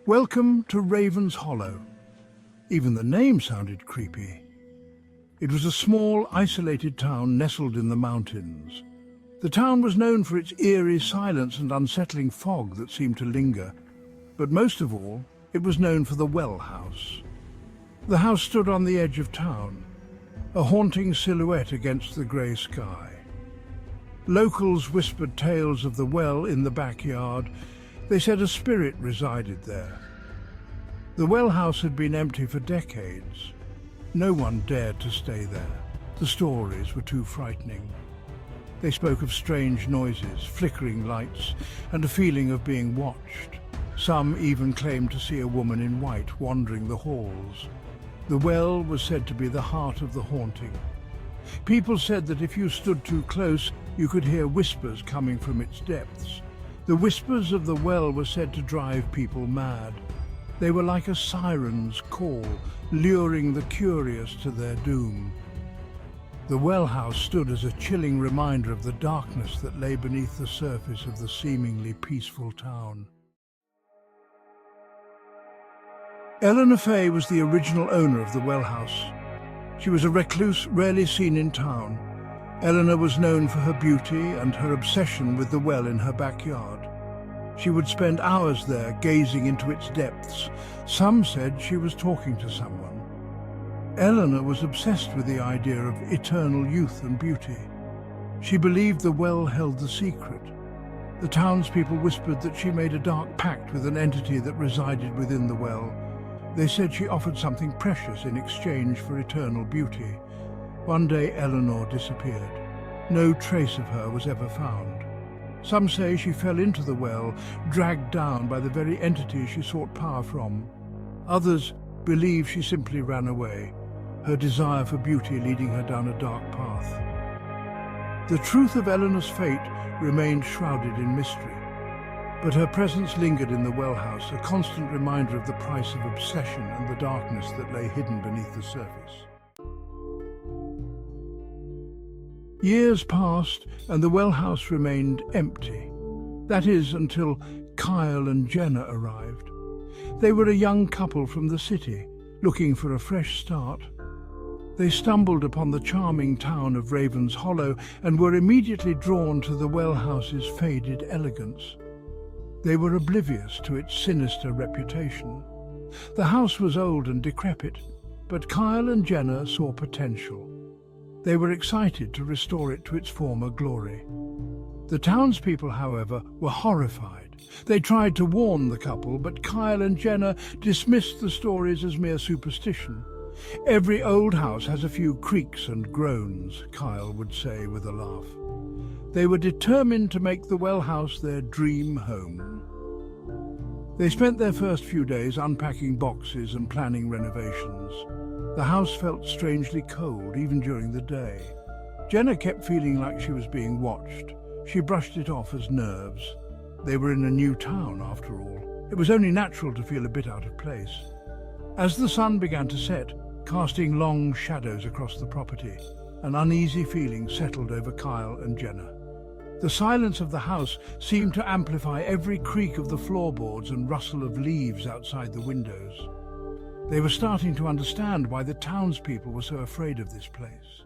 Welcome to Raven's Hollow. Even the name sounded creepy. It was a small, isolated town nestled in the mountains. The town was known for its eerie silence and unsettling fog that seemed to linger. But most of all, it was known for the well house. The house stood on the edge of town, a haunting silhouette against the grey sky. Locals whispered tales of the well in the backyard. They said a spirit resided there. The well house had been empty for decades. No one dared to stay there. The stories were too frightening. They spoke of strange noises, flickering lights, and a feeling of being watched. Some even claimed to see a woman in white wandering the halls. The well was said to be the heart of the haunting. People said that if you stood too close, you could hear whispers coming from its depths. The whispers of the well were said to drive people mad. They were like a siren's call, luring the curious to their doom. The well house stood as a chilling reminder of the darkness that lay beneath the surface of the seemingly peaceful town. Eleanor Fay was the original owner of the well house. She was a recluse rarely seen in town. Eleanor was known for her beauty and her obsession with the well in her backyard. She would spend hours there gazing into its depths. Some said she was talking to someone. Eleanor was obsessed with the idea of eternal youth and beauty. She believed the well held the secret. The townspeople whispered that she made a dark pact with an entity that resided within the well. They said she offered something precious in exchange for eternal beauty. One day Eleanor disappeared. No trace of her was ever found. Some say she fell into the well, dragged down by the very entity she sought power from. Others believe she simply ran away, her desire for beauty leading her down a dark path. The truth of Eleanor's fate remained shrouded in mystery, but her presence lingered in the well house, a constant reminder of the price of obsession and the darkness that lay hidden beneath the surface. Years passed and the well house remained empty. That is, until Kyle and Jenna arrived. They were a young couple from the city, looking for a fresh start. They stumbled upon the charming town of Raven's Hollow and were immediately drawn to the well house's faded elegance. They were oblivious to its sinister reputation. The house was old and decrepit, but Kyle and Jenna saw potential. They were excited to restore it to its former glory. The townspeople, however, were horrified. They tried to warn the couple, but Kyle and Jenna dismissed the stories as mere superstition. "Every old house has a few creaks and groans," Kyle would say with a laugh. They were determined to make the well house their dream home. They spent their first few days unpacking boxes and planning renovations. The house felt strangely cold, even during the day. Jenna kept feeling like she was being watched. She brushed it off as nerves. They were in a new town, after all. It was only natural to feel a bit out of place. As the sun began to set, casting long shadows across the property, an uneasy feeling settled over Kyle and Jenna. The silence of the house seemed to amplify every creak of the floorboards and rustle of leaves outside the windows. They were starting to understand why the townspeople were so afraid of this place.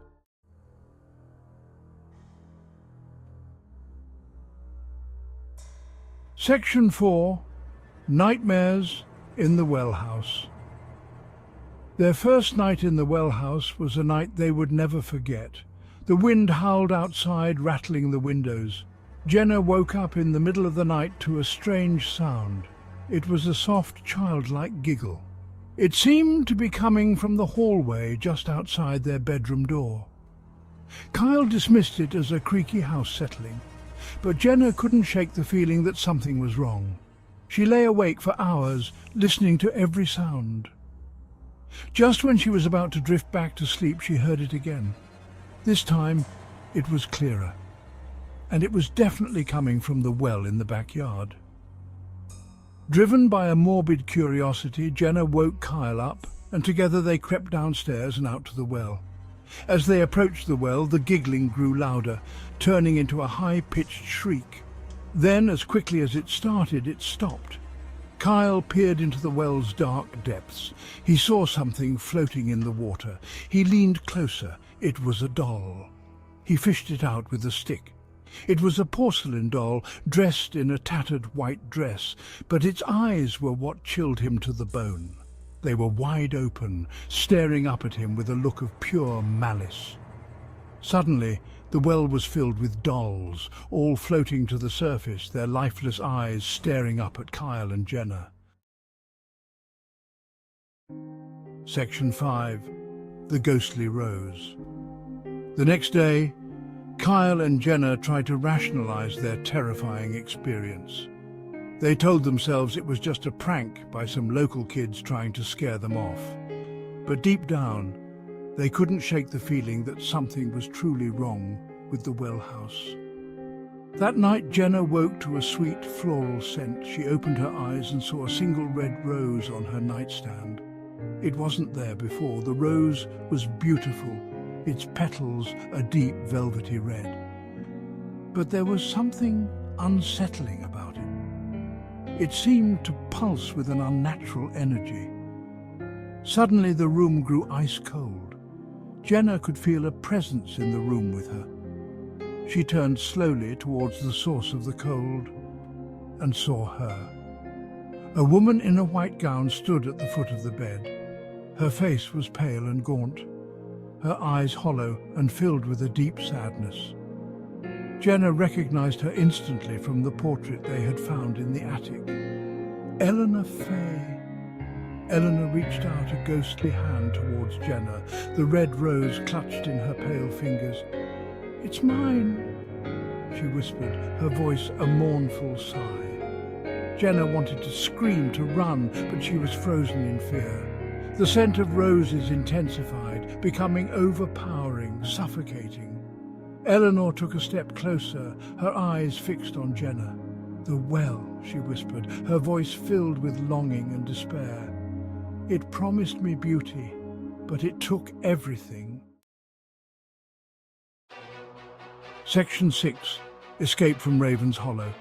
Section 4. Nightmares in the Well House. Their first night in the well house was a night they would never forget. The wind howled outside, rattling the windows. Jenna woke up in the middle of the night to a strange sound. It was a soft, childlike giggle. It seemed to be coming from the hallway just outside their bedroom door. Kyle dismissed it as a creaky house settling, but Jenna couldn't shake the feeling that something was wrong. She lay awake for hours, listening to every sound. Just when she was about to drift back to sleep, she heard it again. This time, it was clearer, and it was definitely coming from the well in the backyard. Driven by a morbid curiosity, Jenna woke Kyle up, and together they crept downstairs and out to the well. As they approached the well, the giggling grew louder, turning into a high-pitched shriek. Then, as quickly as it started, it stopped. Kyle peered into the well's dark depths. He saw something floating in the water. He leaned closer. It was a doll. He fished it out with a stick. It was a porcelain doll, dressed in a tattered white dress, but its eyes were what chilled him to the bone. They were wide open, staring up at him with a look of pure malice. Suddenly, the well was filled with dolls, all floating to the surface, their lifeless eyes staring up at Kyle and Jenna. Section 5. The Ghostly Rose. The next day, Kyle and Jenna tried to rationalize their terrifying experience. They told themselves it was just a prank by some local kids trying to scare them off. But deep down, they couldn't shake the feeling that something was truly wrong with the well house. That night, Jenna woke to a sweet floral scent. She opened her eyes and saw a single red rose on her nightstand. It wasn't there before. The rose was beautiful, its petals a deep velvety red. But there was something unsettling about it. It seemed to pulse with an unnatural energy. Suddenly the room grew ice cold. Jenna could feel a presence in the room with her. She turned slowly towards the source of the cold and saw her. A woman in a white gown stood at the foot of the bed. Her face was pale and gaunt, her eyes hollow and filled with a deep sadness. Jenna recognized her instantly from the portrait they had found in the attic. Eleanor Fay. Eleanor reached out a ghostly hand towards Jenna, the red rose clutched in her pale fingers. "It's mine," she whispered, her voice a mournful sigh. Jenna wanted to scream, to run, but she was frozen in fear. The scent of roses intensified, becoming overpowering, suffocating. Eleanor took a step closer, her eyes fixed on Jenna. "The well," she whispered, her voice filled with longing and despair. "It promised me beauty, but it took everything." Section 6. Escape from Raven's Hollow.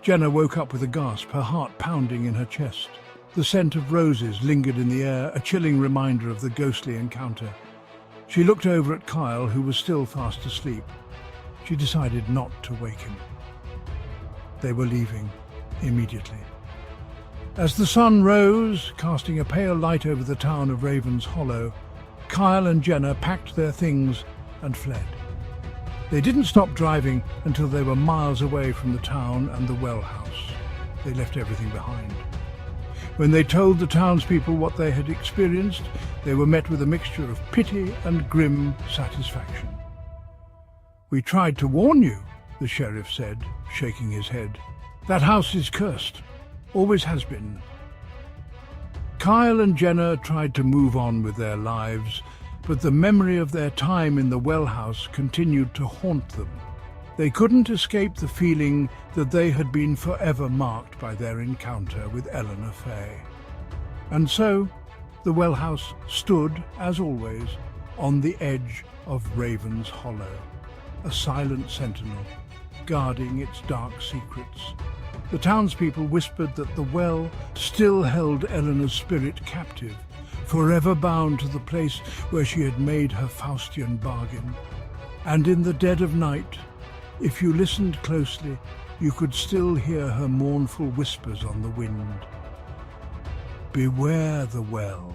Jenna woke up with a gasp, her heart pounding in her chest. The scent of roses lingered in the air, a chilling reminder of the ghostly encounter. She looked over at Kyle, who was still fast asleep. She decided not to wake him. They were leaving immediately. As the sun rose, casting a pale light over the town of Raven's Hollow, Kyle and Jenna packed their things and fled. They didn't stop driving until they were miles away from the town and the well house. They left everything behind. When they told the townspeople what they had experienced, they were met with a mixture of pity and grim satisfaction. "We tried to warn you," the sheriff said, shaking his head. "That house is cursed. Always has been." Kyle and Jenna tried to move on with their lives, but the memory of their time in the well house continued to haunt them. They couldn't escape the feeling that they had been forever marked by their encounter with Eleanor Fay. And so, the well house stood, as always, on the edge of Raven's Hollow, a silent sentinel, guarding its dark secrets. The townspeople whispered that the well still held Eleanor's spirit captive, forever bound to the place where she had made her Faustian bargain. And in the dead of night, if you listened closely, you could still hear her mournful whispers on the wind. "Beware the well.